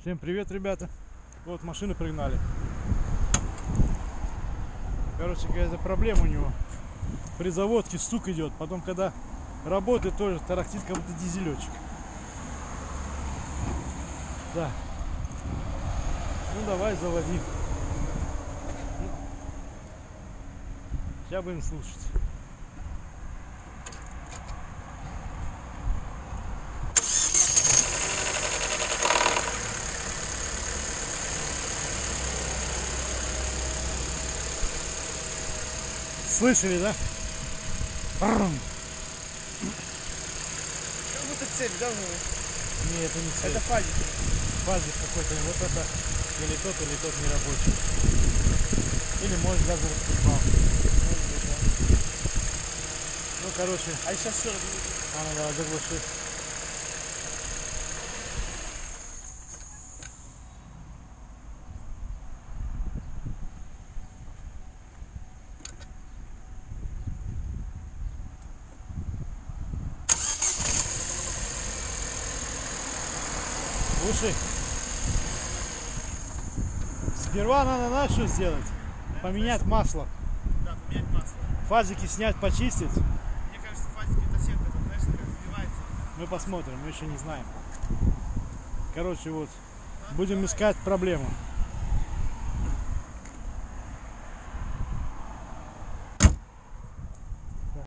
Всем привет, ребята. Вот машины пригнали. Короче, какая-то проблема у него. При заводке стук идет. Потом, когда работает, тоже тарахтит, как будто дизелечек. Да. Ну давай, заводи. Сейчас будем слушать. Слышали, да? Как будто цепь, да? Не, это не цель. Это фазик. Фазик какой-то. Вот это или тот нерабочий. Или может даже распредвал. Ну, короче. А сейчас что? Надо заглушить. Слушай, сперва надо, знаешь, что сделать? Поменять масло. Да, поменять масло. Фазики снять, почистить. Мне кажется, фазик это сетка, там, знаешь, как вбивается. Мы посмотрим, мы еще не знаем. Короче, вот, будем искать проблему.